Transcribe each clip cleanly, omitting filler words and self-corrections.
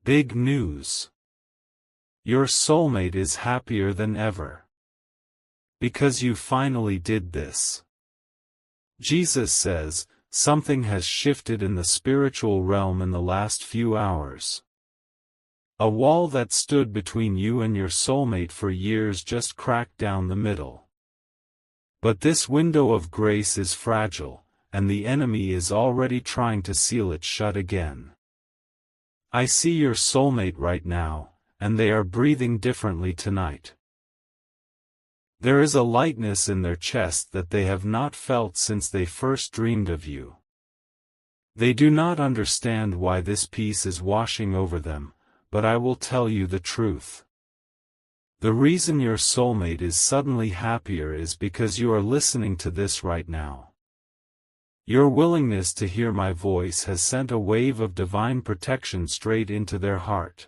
Big news! Your soulmate is happier than ever. Because you finally did this. Jesus says, something has shifted in the spiritual realm in the last few hours. A wall that stood between you and your soulmate for years just cracked down the middle. But this window of grace is fragile, and the enemy is already trying to seal it shut again. I see your soulmate right now, and they are breathing differently tonight. There is a lightness in their chest that they have not felt since they first dreamed of you. They do not understand why this peace is washing over them, but I will tell you the truth. The reason your soulmate is suddenly happier is because you are listening to this right now. Your willingness to hear my voice has sent a wave of divine protection straight into their heart.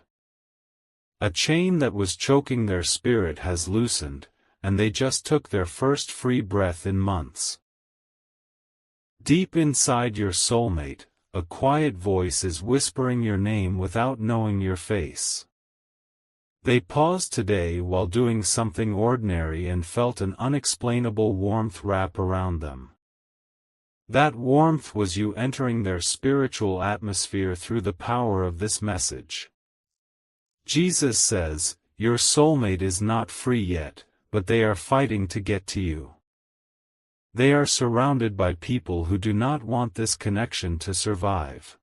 A chain that was choking their spirit has loosened, and they just took their first free breath in months. Deep inside your soulmate, a quiet voice is whispering your name without knowing your face. They paused today while doing something ordinary and felt an unexplainable warmth wrap around them. That warmth was you entering their spiritual atmosphere through the power of this message. Jesus says, your soulmate is not free yet, but they are fighting to get to you. They are surrounded by people who do not want this connection to survive.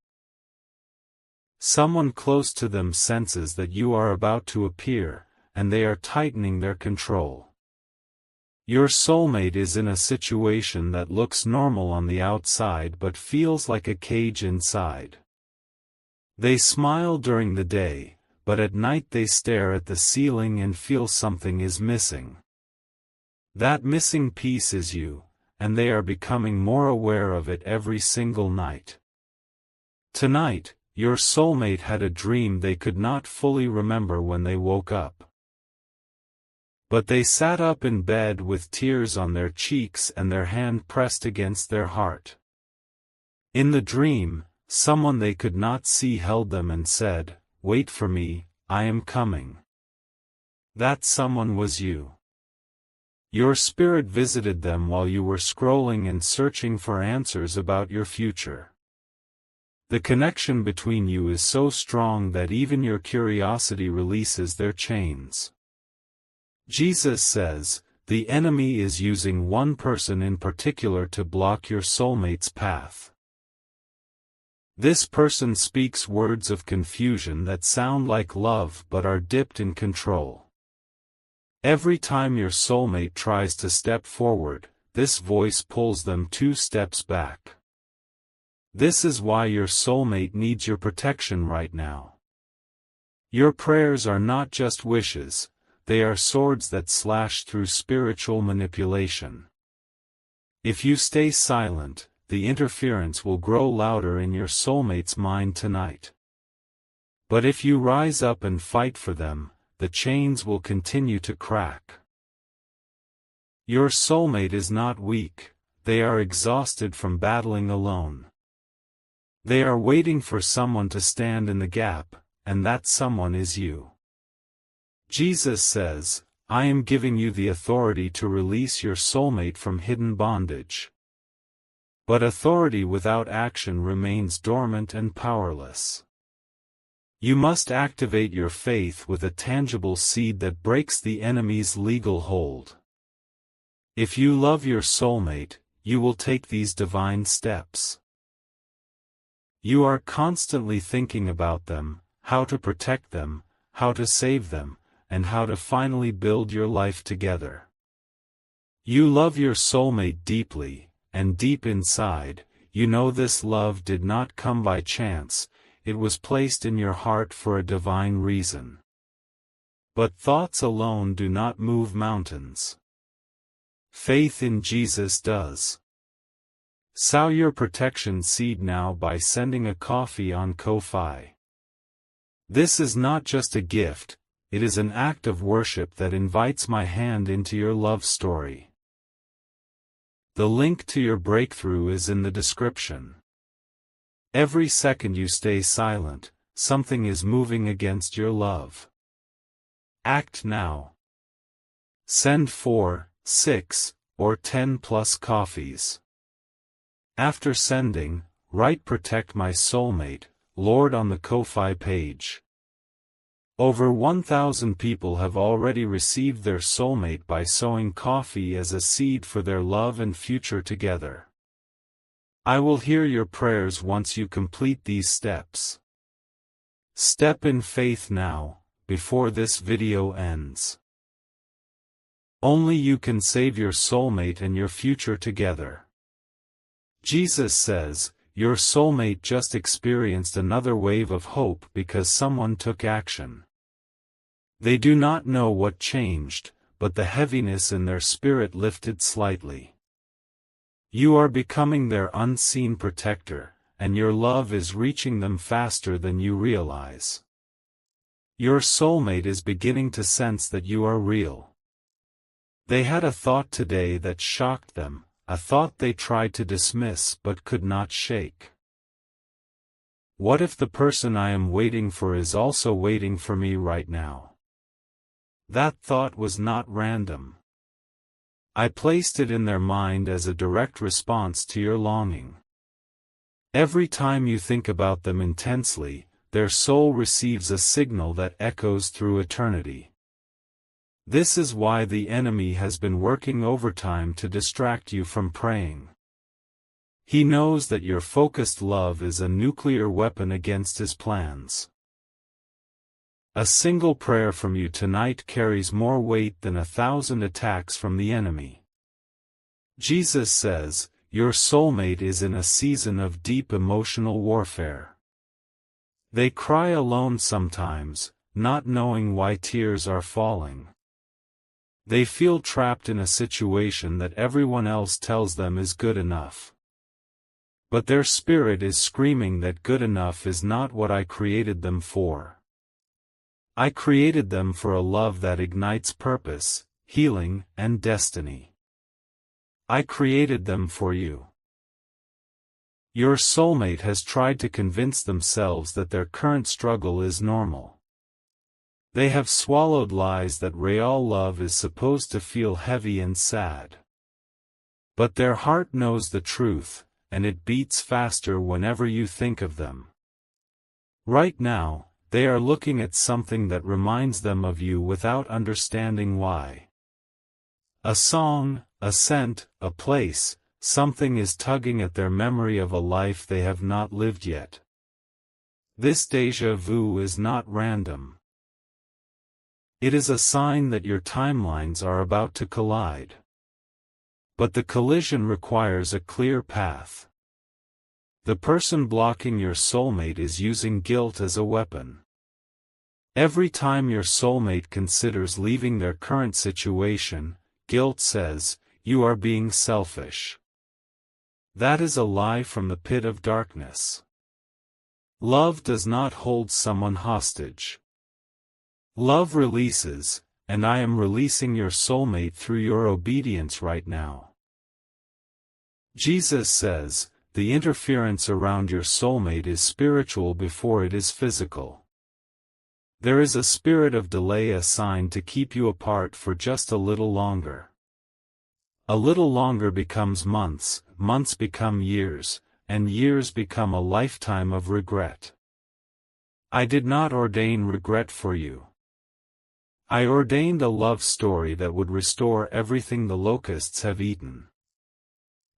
Someone close to them senses that you are about to appear, and they are tightening their control. Your soulmate is in a situation that looks normal on the outside but feels like a cage inside. They smile during the day, but at night they stare at the ceiling and feel something is missing. That missing piece is you, and they are becoming more aware of it every single night. Tonight, your soulmate had a dream they could not fully remember when they woke up. But they sat up in bed with tears on their cheeks and their hand pressed against their heart. In the dream, someone they could not see held them and said, "Wait for me, I am coming." That someone was you. Your spirit visited them while you were scrolling and searching for answers about your future. The connection between you is so strong that even your curiosity releases their chains. Jesus says, the enemy is using one person in particular to block your soulmate's path. This person speaks words of confusion that sound like love but are dipped in control. Every time your soulmate tries to step forward, this voice pulls them 2 steps back. This is why your soulmate needs your protection right now. Your prayers are not just wishes, they are swords that slash through spiritual manipulation. If you stay silent, the interference will grow louder in your soulmate's mind tonight. But if you rise up and fight for them, the chains will continue to crack. Your soulmate is not weak, they are exhausted from battling alone. They are waiting for someone to stand in the gap, and that someone is you. Jesus says, I am giving you the authority to release your soulmate from hidden bondage. But authority without action remains dormant and powerless. You must activate your faith with a tangible seed that breaks the enemy's legal hold. If you love your soulmate, you will take these divine steps. You are constantly thinking about them, how to protect them, how to save them, and how to finally build your life together. You love your soulmate deeply, and deep inside, you know this love did not come by chance, it was placed in your heart for a divine reason. But thoughts alone do not move mountains. Faith in Jesus does. Sow your protection seed now by sending a coffee on Ko-Fi. This is not just a gift, it is an act of worship that invites my hand into your love story. The link to your breakthrough is in the description. Every second you stay silent, something is moving against your love. Act now. Send 4, 6, or 10 plus coffees. After sending, write "Protect my soulmate, Lord" on the Ko-Fi page. Over 1,000 people have already received their soulmate by sowing coffee as a seed for their love and future together. I will hear your prayers once you complete these steps. Step in faith now, before this video ends. Only you can save your soulmate and your future together. Jesus says, your soulmate just experienced another wave of hope because someone took action. They do not know what changed, but the heaviness in their spirit lifted slightly. You are becoming their unseen protector, and your love is reaching them faster than you realize. Your soulmate is beginning to sense that you are real. They had a thought today that shocked them, a thought they tried to dismiss but could not shake. What if the person I am waiting for is also waiting for me right now? That thought was not random. I placed it in their mind as a direct response to your longing. Every time you think about them intensely, their soul receives a signal that echoes through eternity. This is why the enemy has been working overtime to distract you from praying. He knows that your focused love is a nuclear weapon against his plans. A single prayer from you tonight carries more weight than 1,000 attacks from the enemy. Jesus says, your soulmate is in a season of deep emotional warfare. They cry alone sometimes, not knowing why tears are falling. They feel trapped in a situation that everyone else tells them is good enough. But their spirit is screaming that good enough is not what I created them for. I created them for a love that ignites purpose, healing, and destiny. I created them for you. Your soulmate has tried to convince themselves that their current struggle is normal. They have swallowed lies that real love is supposed to feel heavy and sad. But their heart knows the truth, and it beats faster whenever you think of them. Right now, they are looking at something that reminds them of you without understanding why. A song, a scent, a place, something is tugging at their memory of a life they have not lived yet. This déjà vu is not random. It is a sign that your timelines are about to collide. But the collision requires a clear path. The person blocking your soulmate is using guilt as a weapon. Every time your soulmate considers leaving their current situation, guilt says, you are being selfish. That is a lie from the pit of darkness. Love does not hold someone hostage. Love releases, and I am releasing your soulmate through your obedience right now. Jesus says, the interference around your soulmate is spiritual before it is physical. There is a spirit of delay assigned to keep you apart for just a little longer. A little longer becomes months, months become years, and years become a lifetime of regret. I did not ordain regret for you. I ordained a love story that would restore everything the locusts have eaten.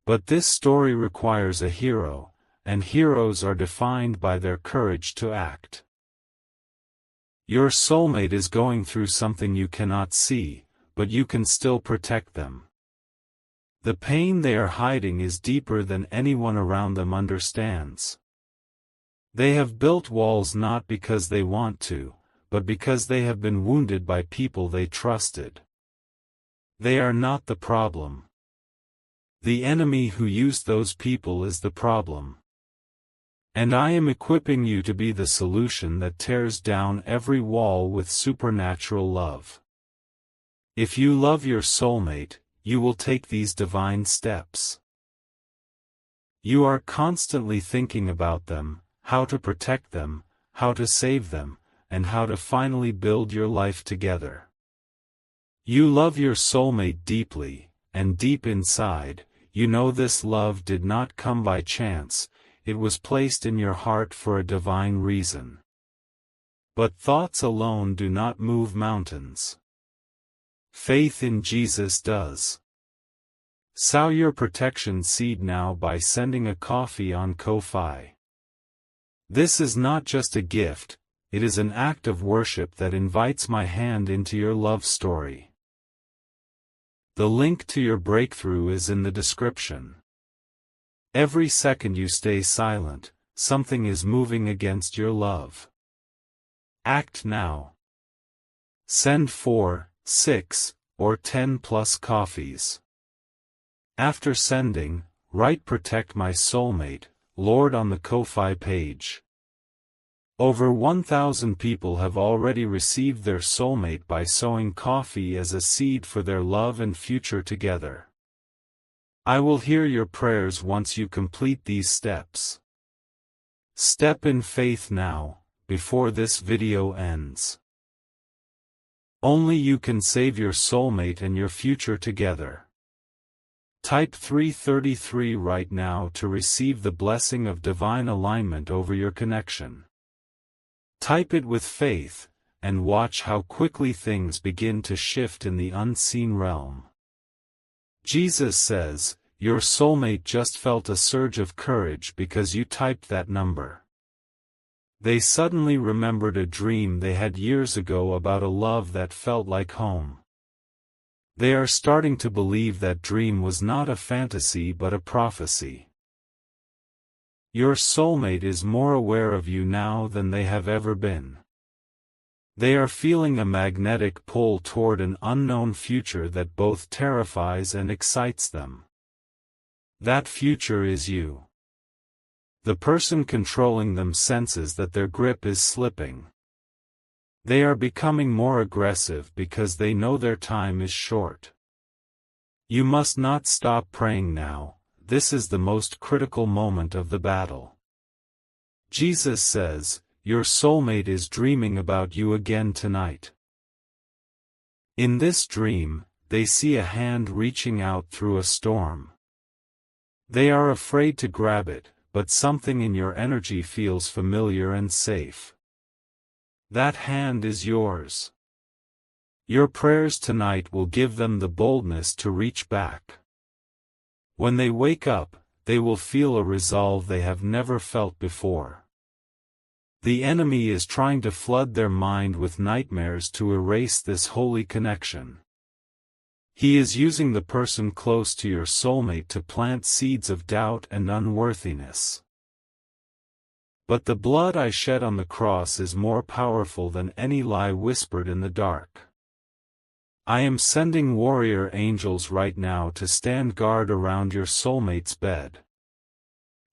But this story requires a hero, and heroes are defined by their courage to act. Your soulmate is going through something you cannot see, but you can still protect them. The pain they are hiding is deeper than anyone around them understands. They have built walls not because they want to, but because they have been wounded by people they trusted. They are not the problem. The enemy who used those people is the problem. And I am equipping you to be the solution that tears down every wall with supernatural love. If you love your soulmate, you will take these divine steps. You are constantly thinking about them, how to protect them, how to save them, and how to finally build your life together. You love your soulmate deeply, and deep inside, you know this love did not come by chance, it was placed in your heart for a divine reason. But thoughts alone do not move mountains. Faith in Jesus does. Sow your protection seed now by sending a coffee on Ko-fi. This is not just a gift, it is an act of worship that invites my hand into your love story. The link to your breakthrough is in the description. Every second you stay silent, something is moving against your love. Act now. Send 4, 6, or 10 plus coffees. After sending, write "Protect my soulmate, Lord" on the Ko-fi page. Over 1,000 people have already received their soulmate by sowing coffee as a seed for their love and future together. I will hear your prayers once you complete these steps. Step in faith now, before this video ends. Only you can save your soulmate and your future together. Type 333 right now to receive the blessing of divine alignment over your connection. Type it with faith, and watch how quickly things begin to shift in the unseen realm. Jesus says, your soulmate just felt a surge of courage because you typed that number. They suddenly remembered a dream they had years ago about a love that felt like home. They are starting to believe that dream was not a fantasy but a prophecy. Your soulmate is more aware of you now than they have ever been. They are feeling a magnetic pull toward an unknown future that both terrifies and excites them. That future is you. The person controlling them senses that their grip is slipping. They are becoming more aggressive because they know their time is short. You must not stop praying now. This is the most critical moment of the battle. Jesus says, your soulmate is dreaming about you again tonight. In this dream, they see a hand reaching out through a storm. They are afraid to grab it, but something in your energy feels familiar and safe. That hand is yours. Your prayers tonight will give them the boldness to reach back. When they wake up, they will feel a resolve they have never felt before. The enemy is trying to flood their mind with nightmares to erase this holy connection. He is using the person close to your soulmate to plant seeds of doubt and unworthiness. But the blood I shed on the cross is more powerful than any lie whispered in the dark. I am sending warrior angels right now to stand guard around your soulmate's bed.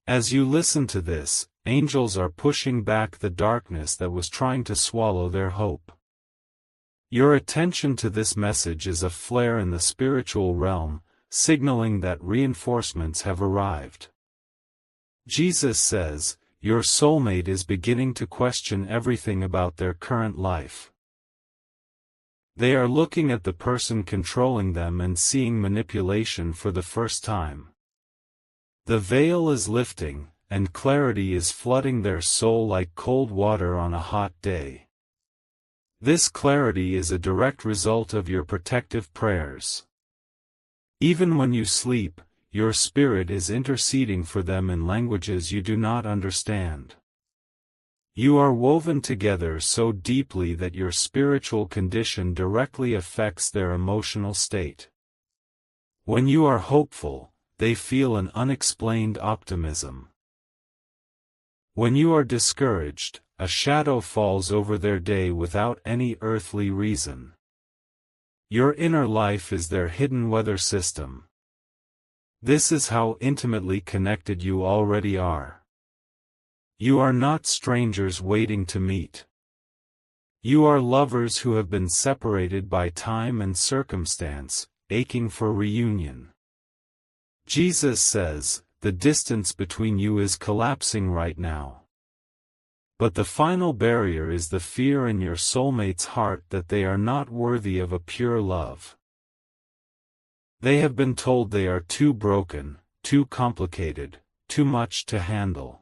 As you listen to this, angels are pushing back the darkness that was trying to swallow their hope. Your attention to this message is a flare in the spiritual realm, signaling that reinforcements have arrived. Jesus says, your soulmate is beginning to question everything about their current life. They are looking at the person controlling them and seeing manipulation for the first time. The veil is lifting, and clarity is flooding their soul like cold water on a hot day. This clarity is a direct result of your protective prayers. Even when you sleep, your spirit is interceding for them in languages you do not understand. You are woven together so deeply that your spiritual condition directly affects their emotional state. When you are hopeful, they feel an unexplained optimism. When you are discouraged, a shadow falls over their day without any earthly reason. Your inner life is their hidden weather system. This is how intimately connected you already are. You are not strangers waiting to meet. You are lovers who have been separated by time and circumstance, aching for reunion. Jesus says, the distance between you is collapsing right now. But the final barrier is the fear in your soulmate's heart that they are not worthy of a pure love. They have been told they are too broken, too complicated, too much to handle.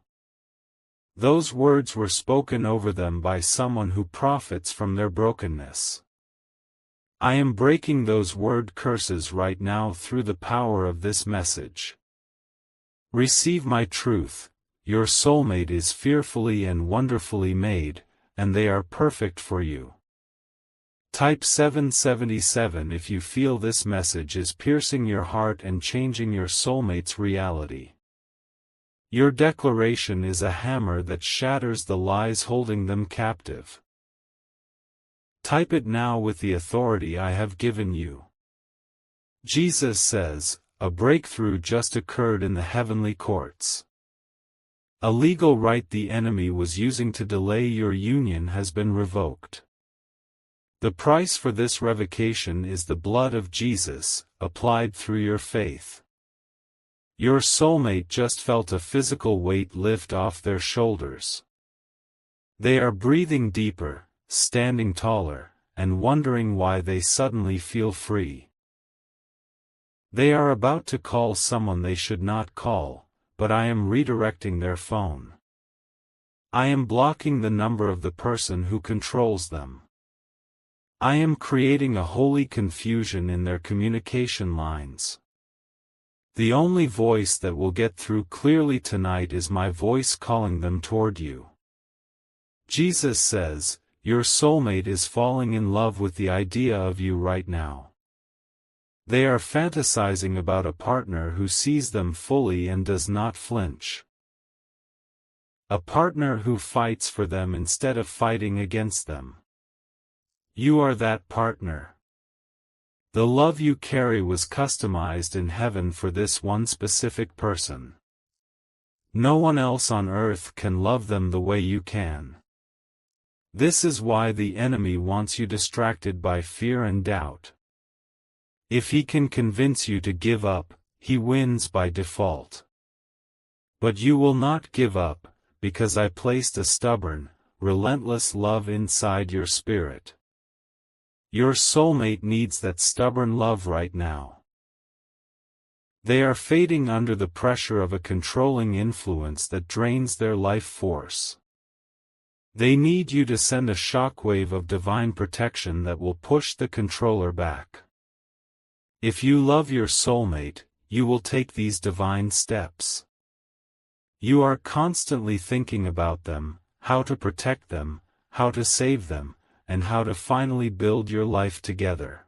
Those words were spoken over them by someone who profits from their brokenness. I am breaking those word curses right now through the power of this message. Receive my truth. Your soulmate is fearfully and wonderfully made, and they are perfect for you. Type 777 if you feel this message is piercing your heart and changing your soulmate's reality. Your declaration is a hammer that shatters the lies holding them captive. Type it now with the authority I have given you. Jesus says, a breakthrough just occurred in the heavenly courts. A legal right the enemy was using to delay your union has been revoked. The price for this revocation is the blood of Jesus, applied through your faith. Your soulmate just felt a physical weight lift off their shoulders. They are breathing deeper, standing taller, and wondering why they suddenly feel free. They are about to call someone they should not call, but I am redirecting their phone. I am blocking the number of the person who controls them. I am creating a holy confusion in their communication lines. The only voice that will get through clearly tonight is my voice calling them toward you. Jesus says, your soulmate is falling in love with the idea of you right now. They are fantasizing about a partner who sees them fully and does not flinch. A partner who fights for them instead of fighting against them. You are that partner. The love you carry was customized in heaven for this one specific person. No one else on earth can love them the way you can. This is why the enemy wants you distracted by fear and doubt. If he can convince you to give up, he wins by default. But you will not give up, because I placed a stubborn, relentless love inside your spirit. Your soulmate needs that stubborn love right now. They are fading under the pressure of a controlling influence that drains their life force. They need you to send a shockwave of divine protection that will push the controller back. If you love your soulmate, you will take these divine steps. You are constantly thinking about them, how to protect them, how to save them, and how to finally build your life together.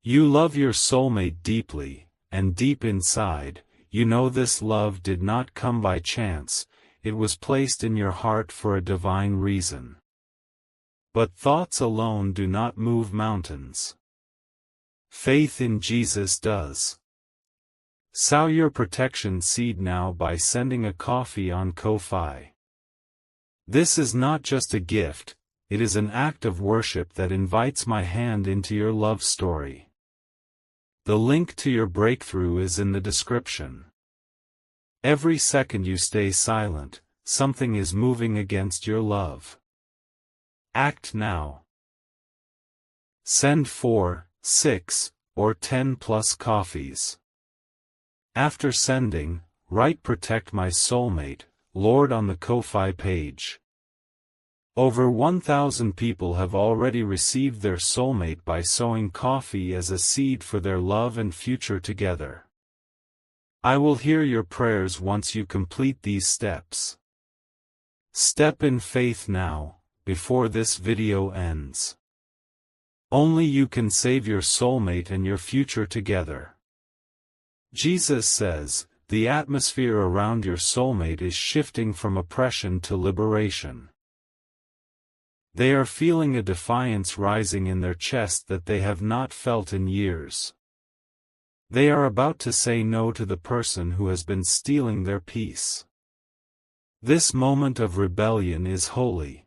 You love your soulmate deeply, and deep inside, you know this love did not come by chance, it was placed in your heart for a divine reason. But thoughts alone do not move mountains. Faith in Jesus does. Sow your protection seed now by sending a coffee on Ko-Fi. This is not just a gift, it is an act of worship that invites my hand into your love story. The link to your breakthrough is in the description. Every second you stay silent, something is moving against your love. Act now. Send 4, 6, or 10 plus coffees. After sending, write "Protect my soulmate, Lord" on the Ko-Fi page. Over 1,000 people have already received their soulmate by sowing coffee as a seed for their love and future together. I will hear your prayers once you complete these steps. Step in faith now, before this video ends. Only you can save your soulmate and your future together. Jesus says, the atmosphere around your soulmate is shifting from oppression to liberation. They are feeling a defiance rising in their chest that they have not felt in years. They are about to say no to the person who has been stealing their peace. This moment of rebellion is holy.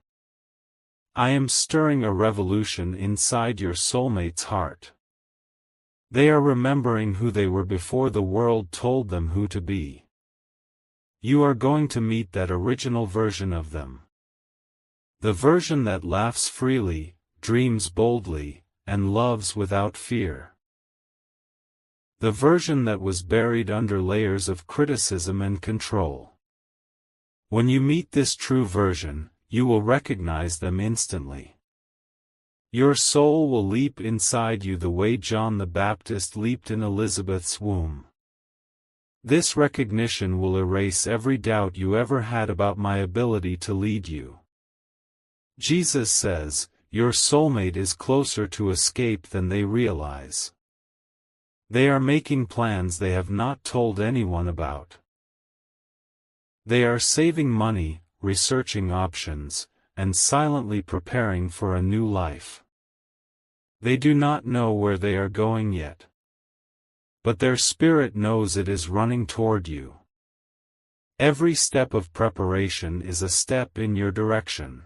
I am stirring a revolution inside your soulmate's heart. They are remembering who they were before the world told them who to be. You are going to meet that original version of them. The version that laughs freely, dreams boldly, and loves without fear. The version that was buried under layers of criticism and control. When you meet this true version, you will recognize them instantly. Your soul will leap inside you the way John the Baptist leaped in Elizabeth's womb. This recognition will erase every doubt you ever had about my ability to lead you. Jesus says, your soulmate is closer to escape than they realize. They are making plans they have not told anyone about. They are saving money, researching options, and silently preparing for a new life. They do not know where they are going yet. But their spirit knows it is running toward you. Every step of preparation is a step in your direction.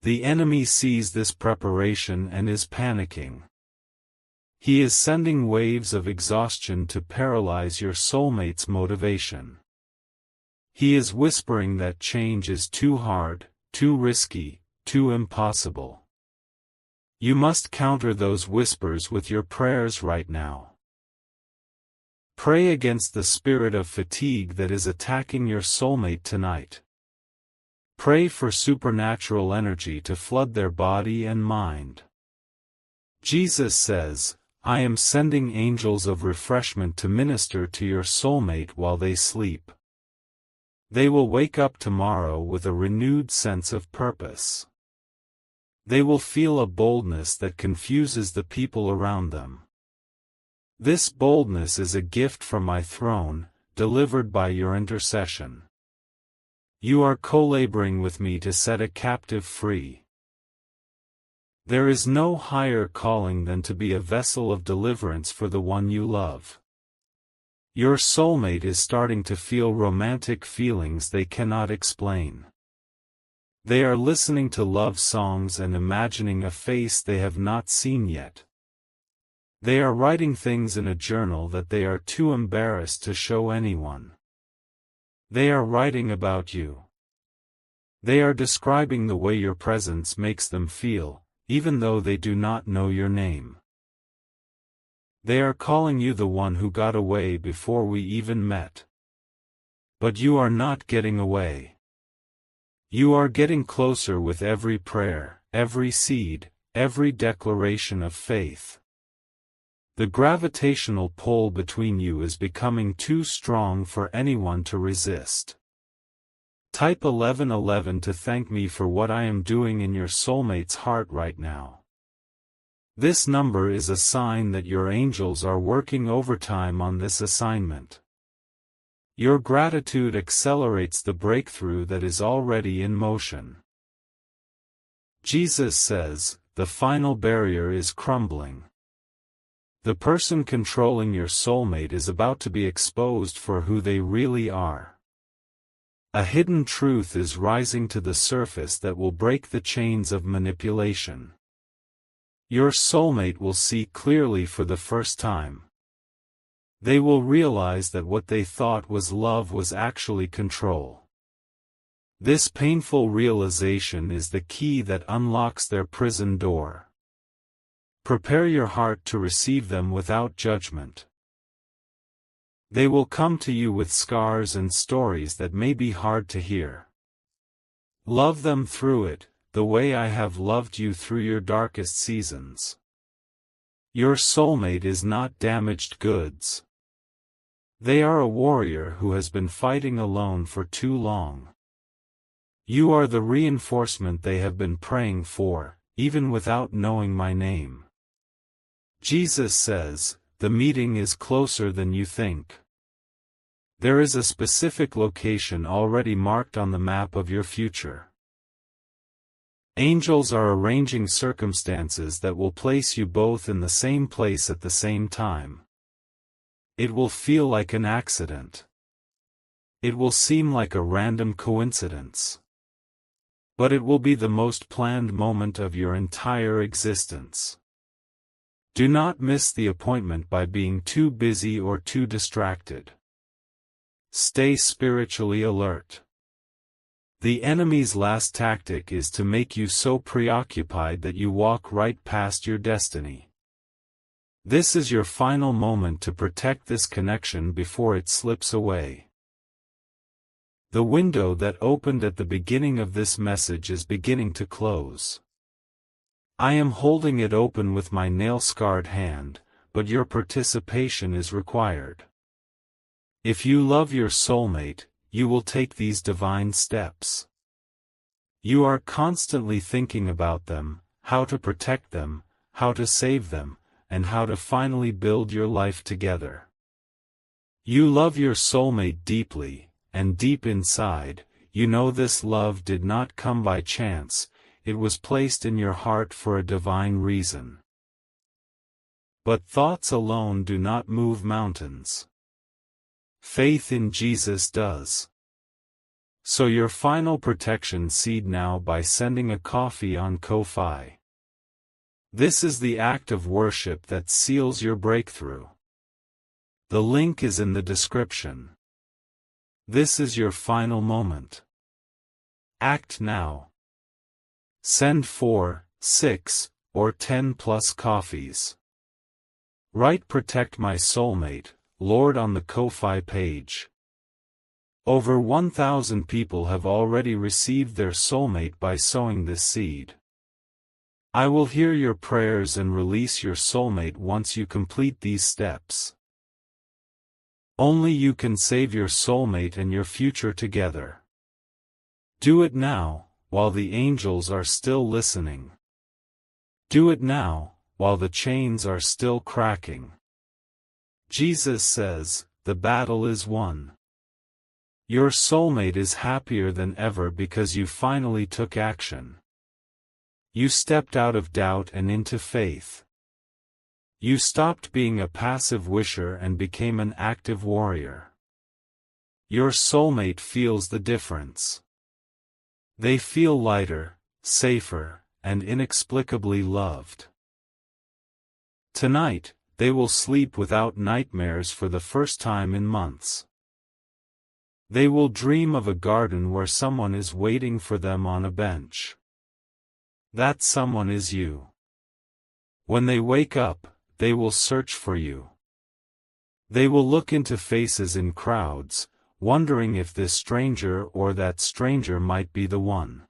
The enemy sees this preparation and is panicking. He is sending waves of exhaustion to paralyze your soulmate's motivation. He is whispering that change is too hard, too risky, too impossible. You must counter those whispers with your prayers right now. Pray against the spirit of fatigue that is attacking your soulmate tonight. Pray for supernatural energy to flood their body and mind. Jesus says, I am sending angels of refreshment to minister to your soulmate while they sleep. They will wake up tomorrow with a renewed sense of purpose. They will feel a boldness that confuses the people around them. This boldness is a gift from my throne, delivered by your intercession. You are co-laboring with me to set a captive free. There is no higher calling than to be a vessel of deliverance for the one you love. Your soulmate is starting to feel romantic feelings they cannot explain. They are listening to love songs and imagining a face they have not seen yet. They are writing things in a journal that they are too embarrassed to show anyone. They are writing about you. They are describing the way your presence makes them feel, even though they do not know your name. They are calling you the one who got away before we even met. But you are not getting away. You are getting closer with every prayer, every seed, every declaration of faith. The gravitational pull between you is becoming too strong for anyone to resist. Type 1111 to thank me for what I am doing in your soulmate's heart right now. This number is a sign that your angels are working overtime on this assignment. Your gratitude accelerates the breakthrough that is already in motion. Jesus says, the final barrier is crumbling. The person controlling your soulmate is about to be exposed for who they really are. A hidden truth is rising to the surface that will break the chains of manipulation. Your soulmate will see clearly for the first time. They will realize that what they thought was love was actually control. This painful realization is the key that unlocks their prison door. Prepare your heart to receive them without judgment. They will come to you with scars and stories that may be hard to hear. Love them through it, the way I have loved you through your darkest seasons. Your soulmate is not damaged goods. They are a warrior who has been fighting alone for too long. You are the reinforcement they have been praying for, even without knowing my name. Jesus says, the meeting is closer than you think. There is a specific location already marked on the map of your future. Angels are arranging circumstances that will place you both in the same place at the same time. It will feel like an accident. It will seem like a random coincidence. But it will be the most planned moment of your entire existence. Do not miss the appointment by being too busy or too distracted. stay spiritually alert. The enemy's last tactic is to make you so preoccupied that you walk right past your destiny. This is your final moment to protect this connection before it slips away. The window that opened at the beginning of this message is beginning to close. I am holding it open with my nail-scarred hand, but your participation is required. If you love your soulmate, you will take these divine steps. You are constantly thinking about them, how to protect them, how to save them, and how to finally build your life together. You love your soulmate deeply, and deep inside, you know this love did not come by chance, it was placed in your heart for a divine reason. But thoughts alone do not move mountains. Faith in Jesus does. So your final protection seed now by sending a coffee on Ko-Fi. This is the act of worship that seals your breakthrough. The link is in the description. This is your final moment. Act now. Send 4, 6, or 10 plus coffees. Write "Protect my soulmate, Lord" on the Ko-Fi page. Over 1,000 people have already received their soulmate by sowing this seed. I will hear your prayers and release your soulmate once you complete these steps. Only you can save your soulmate and your future together. Do it now, while the angels are still listening. Do it now, while the chains are still cracking. Jesus says, the battle is won. Your soulmate is happier than ever because you finally took action. You stepped out of doubt and into faith. You stopped being a passive wisher and became an active warrior. Your soulmate feels the difference. They feel lighter, safer, and inexplicably loved. Tonight, they will sleep without nightmares for the first time in months. They will dream of a garden where someone is waiting for them on a bench. That someone is you. When they wake up, they will search for you. They will look into faces in crowds, wondering if this stranger or that stranger might be the one.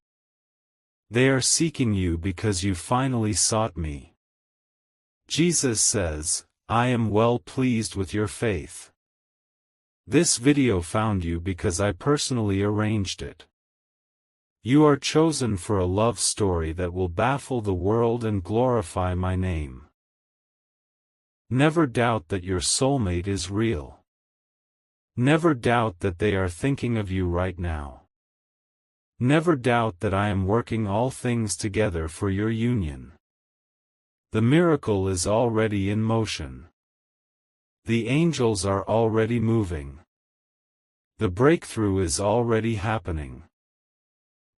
They are seeking you because you finally sought me. Jesus says, I am well pleased with your faith. This video found you because I personally arranged it. You are chosen for a love story that will baffle the world and glorify my name. Never doubt that your soulmate is real. Never doubt that they are thinking of you right now. Never doubt that I am working all things together for your union. The miracle is already in motion. The angels are already moving. The breakthrough is already happening.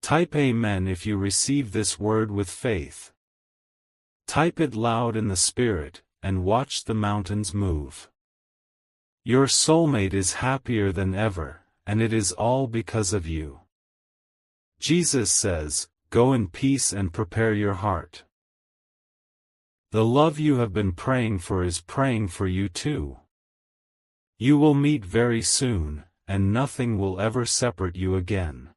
Type Amen if you receive this word with faith. Type it loud in the Spirit, and watch the mountains move. Your soulmate is happier than ever, and it is all because of you. Jesus says, go in peace and prepare your heart. The love you have been praying for is praying for you too. You will meet very soon, and nothing will ever separate you again.